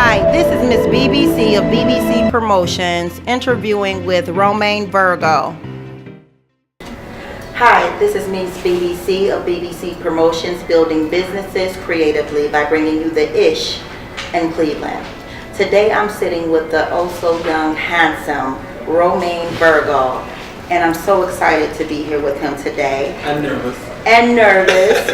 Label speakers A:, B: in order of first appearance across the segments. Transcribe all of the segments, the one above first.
A: Hi, this is Miss BBC of BBC Promotions interviewing with Romaine Virgo. Hi, this is Miss BBC of BBC Promotions building businesses creatively by bringing you the ish in Cleveland. Today I'm sitting with the oh-so-young, handsome Romaine Virgo, and I'm so excited to be here with him today.
B: And nervous.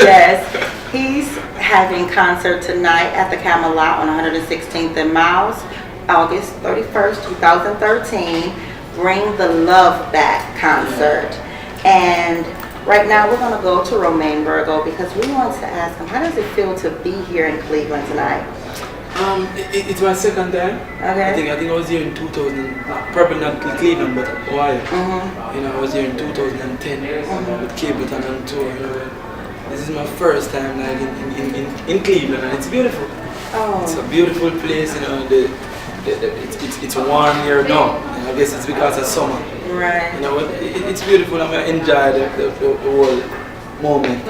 A: Yes. He's having concert tonight at the Camelot on 116th and Miles, August 31st, 2013. Bring the Love Back concert. And right now we're going to go to Romaine Virgo because we want to ask him, how does it feel to be here in Cleveland tonight?
B: It's my second time.
A: Okay.
B: I think I was here in 2000, probably not Cleveland, but Ohio.
A: Mm-hmm.
B: I was here in 2010 with Capleton on tour. This is my first time like in Cleveland, and it's beautiful.
A: Oh.
B: It's a beautiful place. It's warm here now. I guess it's because of summer.
A: Right.
B: It's beautiful. I'm gonna enjoy the whole moment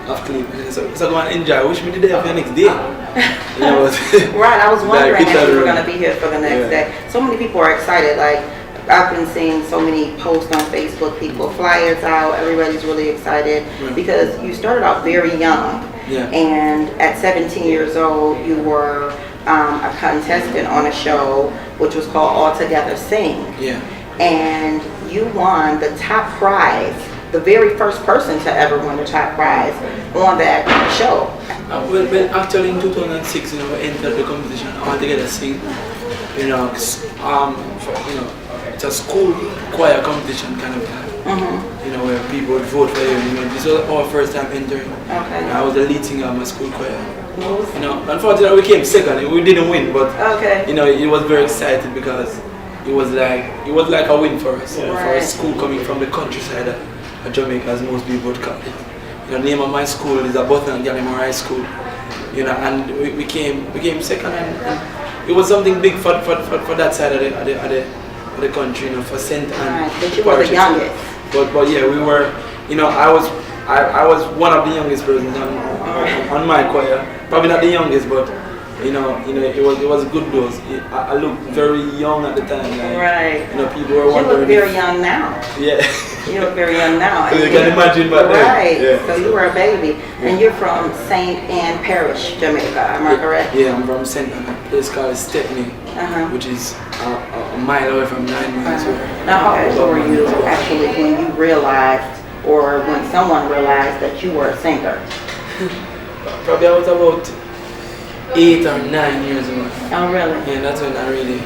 B: of Cleveland. So I'm gonna enjoy. I wish me the day of the next day.
A: Right. I was wondering if we were gonna be here for the next day. So many people are excited. Like, I've been seeing so many posts on Facebook, people, flyers out, everybody's really excited because you started out very young.
B: Yeah.
A: And at 17 years old, you were a contestant on a show which was called All Together Sing.
B: Yeah.
A: And you won the top prize, the very first person to ever win the top prize on that show.
B: Well, actually in 2006, I entered the competition All Together Sing. It's a school choir competition kind of thing. Where people would vote for you. This was our first time entering.
A: Okay.
B: I was the lead singer of my school choir. Unfortunately we came second. We didn't win, but it was very exciting because it was like a win for us. For a school coming from the countryside of Jamaica, as most people would call it. The name of my school is Abothan Gallimore High School. And we came second, and it was something big for that side of the country, for St. Anne.
A: But you were the youngest.
B: But yeah, we were. I was one of the youngest persons on my choir. Probably not the youngest, but it was good dose. I looked very young at the time.
A: Right.
B: People were wondering.
A: You look very young now.
B: Yeah.
A: You look very young now.
B: You can imagine back then.
A: Right.
B: Yeah.
A: So you were a baby, and you're from St. Anne Parish, Jamaica. Am I correct?
B: Yeah, I'm from St. Anne. A place called Stepney, which is a mile away from 9 miles.
A: Now, how old were you actually when you realized, or when someone realized that you were a singer?
B: Probably I was about 8 or 9 years old.
A: Oh, really?
B: Yeah, that's when I really,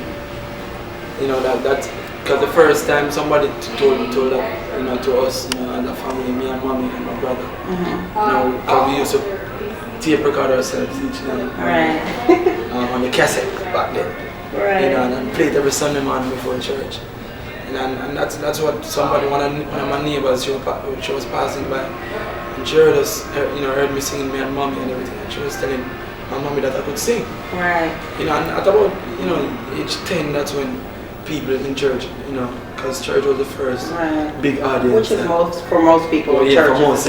B: that's because the first time somebody told that, to us, and the family, me and mommy and my brother, because we used to tape record ourselves each night.
A: Right.
B: On the cassette back then. Right. And play it every Sunday morning before church. And that's what somebody, one of my neighbors, she was passing by, and she heard us, heard me singing, me and mommy and everything, and she was telling my mommy that I could sing.
A: Right.
B: And at about, age 10, that's when people in church, because church was the first big audience.
A: Which is for most people, church is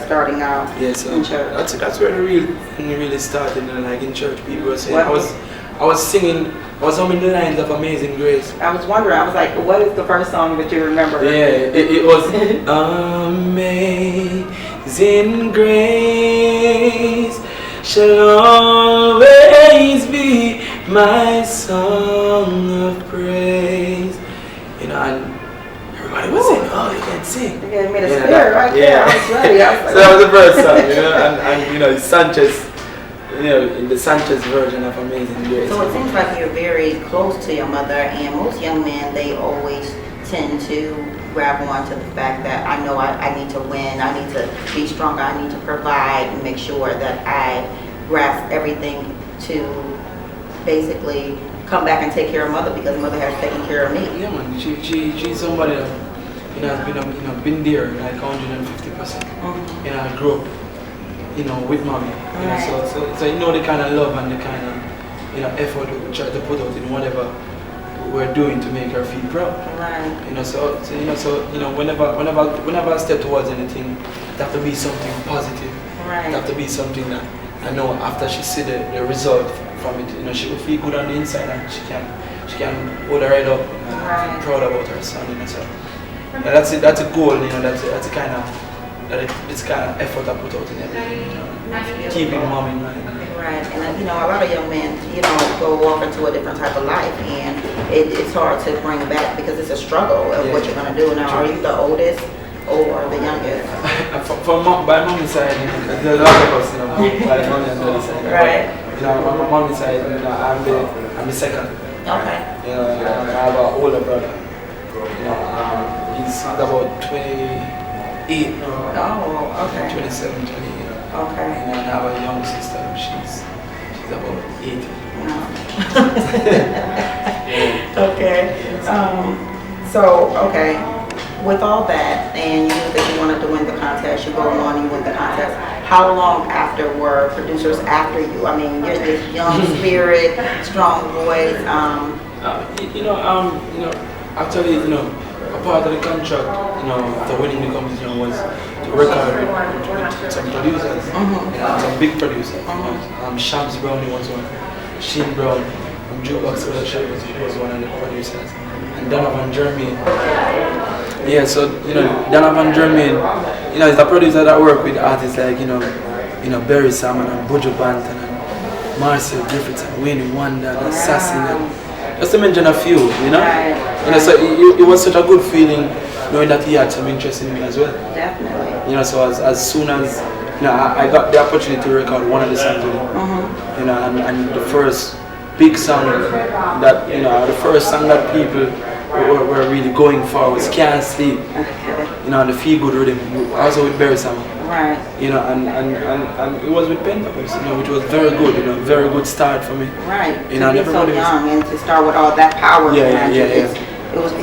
A: starting out in church.
B: That's where the real thing really started, in church. People were saying, I was singing, I was humming the lines of Amazing Grace.
A: I was wondering, I was like, what is the first song that you remember?
B: Yeah, it was Amazing Grace shall always be my song of praise. And everybody was saying, oh, you can sing.
A: You gave me the spirit right there. I was ready.
B: So that was the first song, and Sanchez, in the Sanchez version of Amazing Grace.
A: So it seems like you're very close to your mother, and most young men, they always tend to grab on to the fact that I know I need to win, I need to be stronger, I need to provide and make sure that I grasp everything to basically come back and take care of mother because mother has taken care of me.
B: Yeah, man. She's somebody that has been there like 150%. I grew up, with mommy. So the kind of love and the kind of effort we try to put out in whatever we're doing to make her feel proud.
A: Right.
B: Whenever I step towards anything, it have to be something positive.
A: Right.
B: It have to be something that I know after she see the result from it, she will feel good on the inside, and she can hold her head up and be proud about her son. So that's it. That's a goal. That's a kind of effort I put out in everything. Keeping mom in mind.
A: Right, and a lot of young men, go off into a different type of life, and it's hard to bring back because it's a struggle of what you're gonna do. Now, are you the oldest or the youngest?
B: By mommy's side, there's a lot of us, by mommy and daddy's side.
A: Right.
B: My mommy's side, I'm the second.
A: Okay.
B: I have an older brother. He's about 28 now.
A: Oh, okay.
B: 27, 28.
A: Okay.
B: And I have a young sister. She's about 80.
A: Wow. Okay. Okay. With all that, and you knew that you wanted to win the contest, you go on, you win the contest. How long after were producers after you? I mean, you're this young spirit, strong voice.
B: Actually, a part of the contract, after winning the competition was to record with some producers, some big producers. Shams Brown was one, Sheen Brown from Jukebox Production was one of the producers, and Donovan Jermaine. Yeah, so Donovan Jermaine, is a producer that work with artists like Barry Salmon and Buju Banton and Marcel Griffiths and Wayne Wonder and Assassin, and just to mention a few, so it was such a good feeling knowing that he had some interest in me as well.
A: Definitely.
B: So as soon as I got the opportunity to record one of the songs with him, and the first big song that the first song that people were really going for was Can't Sleep. The feel good rhythm, also with Barry Salmon.
A: Right.
B: And it was with Pentapus, which was very good, very good start for me.
A: Right. To be so young and to start with all that power. It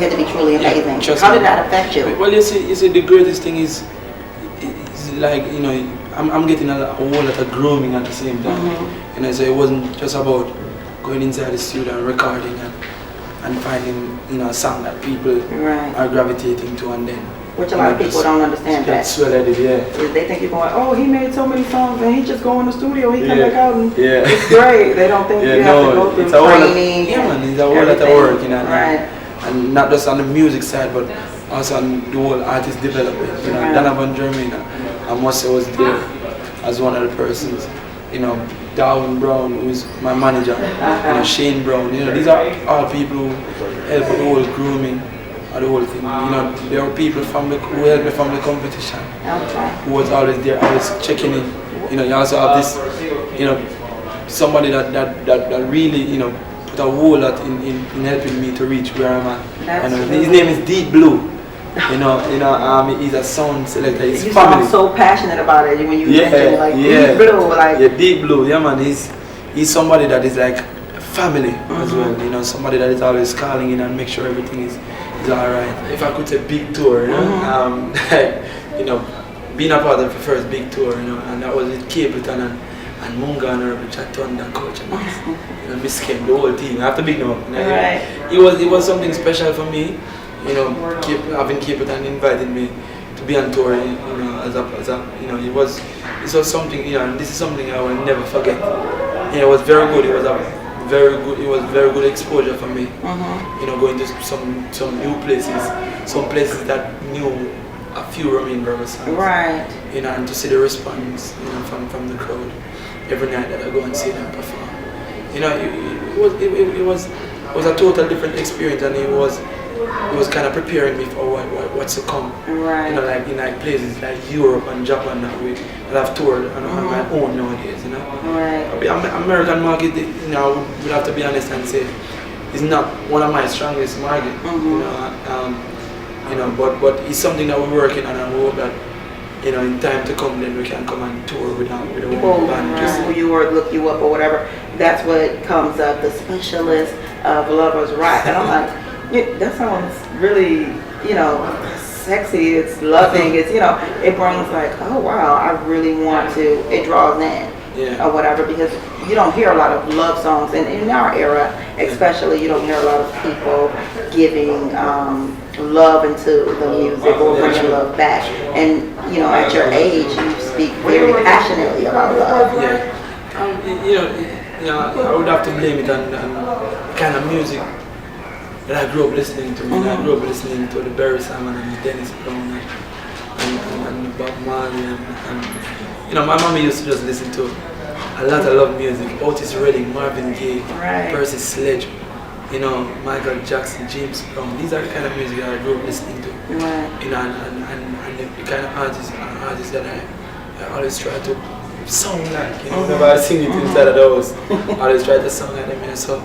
A: had to be truly amazing. How did that affect you?
B: Well, you see, the greatest thing is like, I'm getting a whole lot of grooming at the same time. So it wasn't just about going inside the studio and recording and finding, a song that people are gravitating to, and then.
A: Which a lot of people don't understand that. They think you're going, he made so many songs and he just go in the studio, he come back out and it's great. They don't think you have to go through training.
B: It's a whole lot of work, and not just on the music side, but also on the whole artist development. Donovan Jermaine, I must say, was there as one of the persons. Darwin Brown, who is my manager, Shane Brown. These are all people who help with the whole grooming of the whole thing. There were people who helped me from the competition, who was always there, always checking in. You also have this, somebody that really, put a whole lot in helping me to reach where I'm at. His name is Deep Blue. He's a sound selector. He's
A: you
B: family.
A: sound so passionate about it when you mention Deep Blue,
B: Deep Blue. Yeah, man. He's somebody that is like family as well. Somebody that is always calling in and make sure everything is all right. If I could say big tour, being a part of the first big tour, and that was with Capleton and Munga and Urban Chaton and Coach and Miss Kim, the whole team. I have to big them up. It was something special for me. Having Capleton invited me to be on tour, as a it was something, and this is something I will never forget. It was very good. It was very good exposure for me. Going to some new places, some places that knew a few Romaine Virgo songs.
A: Right.
B: And to see the response, from the crowd every night that I go and see them perform. It was a total different experience, and it was kind of preparing me for what's to come.
A: Right.
B: Like in places like Europe and Japan that I've toured on my own nowadays.
A: Right.
B: The American market, we'll have to be honest and say, is not one of my strongest market. But it's something that we're working on, and we hope that in time to come, then we can come and tour with a whole band.
A: Who you or look you up or whatever. That's what comes up. The specialist of Lovers Rock, and I'm like, that sounds really, sexy. It's loving. It's it brings like, oh wow, I really want to. It draws in. Or whatever, because you don't hear a lot of love songs, and in our era especially, you don't hear a lot of people giving love into the music or bringing love back. And at your age, you speak very passionately about love.
B: I would have to blame it on the kind of music that I grew up listening to. I grew up listening to the Barry Simon and the Dennis Brown and Bob Marley and my mommy used to just listen to a lot of love music. Otis Redding, Marvin Gaye, Percy Sledge, Michael Jackson, James Brown. These are the kind of music that I grew up listening to. And the kind of artists that I always try to sound like. Whenever I sing it inside of the house, I always try to sound like them. So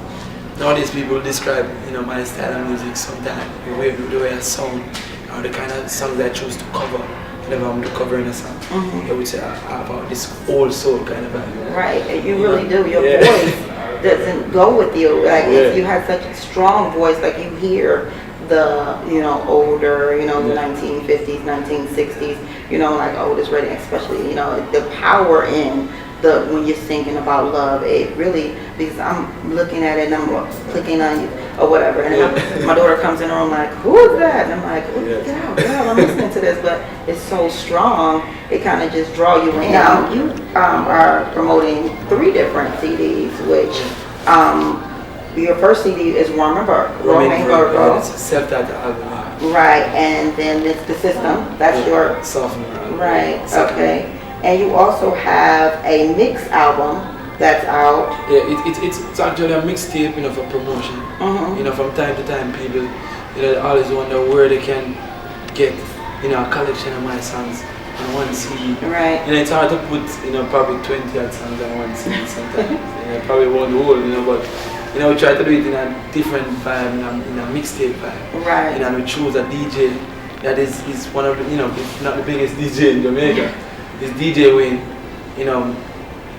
B: nowadays people describe my style of music sometimes the way I sound or the kind of songs I choose to cover. Whenever I'm covering a song, I would say about this old soul kind of vibe.
A: Right, and you really do. Your voice doesn't go with you. Like you have such a strong voice. Like you hear the older, the 1950s, 1960s. Like Otis Redding, especially. The power in when you're singing about love. It really, because I'm looking at it and I'm clicking on you or whatever, and my daughter comes in the room like, who is that? And I'm like, get out, I'm listening to this, but it's so strong, it kind of just draw you in. Now you are promoting 3 different CDs, which your first CD is Romaine Virgo.
B: It's a self-titled album.
A: Right, and then it's The System. That's your
B: sophomore.
A: Right. Okay. And you also have a mix album that's out.
B: Yeah, it's actually a mixtape, for promotion. From time to time, people, always wonder where they can get, a collection of my songs on one CD.
A: Right.
B: It's hard to put, probably 20 odd songs on one CD sometimes. Probably won't hold, but we try to do it in a different vibe, in a mixtape vibe.
A: Right.
B: And we choose a DJ that is one of the, if not the biggest DJ in Jamaica. This DJ Wayne,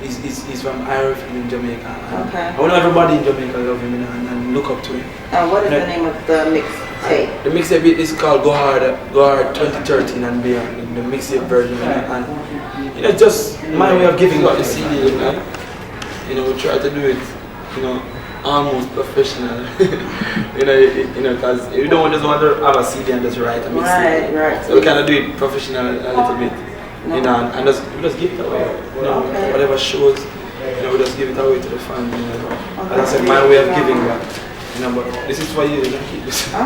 B: he's from Irish in Jamaica.
A: Okay.
B: I want everybody in Jamaica love him and look up to him.
A: And what is the name of the mixtape?
B: The mixtape is called Go Hard 2013 and beyond, the mixtape version. And just my way of giving out the CD. We try to do it, almost professional. Because you don't just want to have a CD and just write a mixtape. Right. So we kind of do it professional a little bit. And we just give it away. Whatever shows, we just give it away to the fans. As I said, my way of giving back. But this is for you. You can keep this.
A: I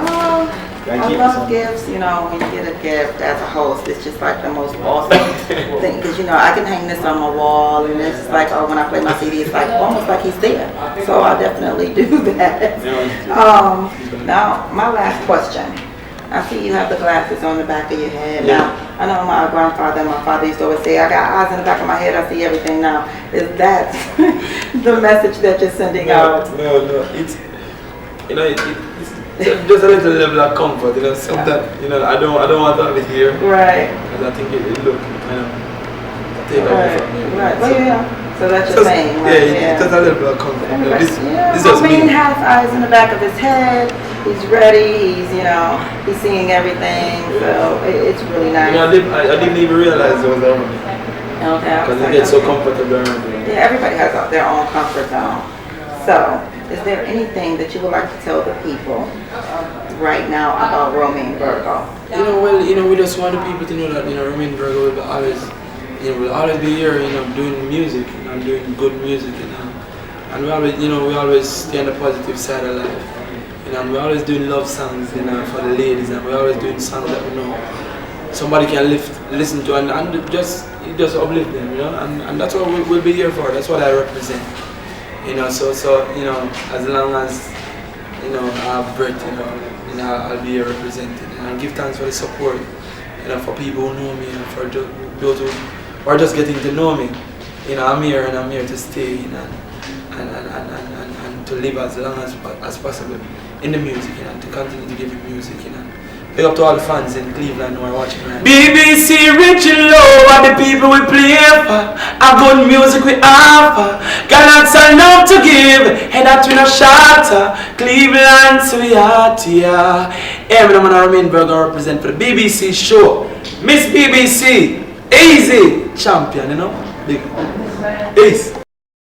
A: love gifts. When you get a gift as a host, it's just like the most awesome thing. Because I can hang this on my wall, and it's just like, when I play my CD, it's like almost like he's there. So I definitely do that. Now, my last question. I see you have the glasses on the back of your head. Now, I know my grandfather and my father used to always say, I got eyes in the back of my head, I see everything now. Is that the message that you're sending out?
B: No. It's just a little level of comfort. Sometimes, I don't want to have it here.
A: Right.
B: Because I think it look take away from me.
A: Right. Well, so that's your thing.
B: Just a little bit of comfort. This is
A: Romaine has eyes in the back of his head. He's ready. He's seeing everything. So it's really nice.
B: I didn't even realize it was around me.
A: Okay.
B: Because it gets so comfortable around me.
A: Yeah, everybody has their own comfort zone. So, is there anything that you would like to tell the people right now about Romaine Virgo?
B: We just want the people to know that Romaine Virgo will always be here, doing music, doing good music, and we always stay on the positive side of life. And we're always doing love songs, for the ladies, and we're always doing songs that we know somebody can listen to and just uplift them, and that's what we'll be here for. That's what I represent, So as long as I have breath, I'll be here representing, and give thanks for the support, for people who know me, and for those who are just getting to know me. I'm here and I'm here to stay, and to live as long as possible in the music, to continue to give you music, Big up to all the fans in Cleveland who are watching right now. BBC rich and low, and the people we play for. A good music we offer. Got lots of love to give, and that we no shatter. Cleveland, so we are here. Every man Romaine Virgo represent for the BBC show. Miss BBC, easy champion, Big. Peace.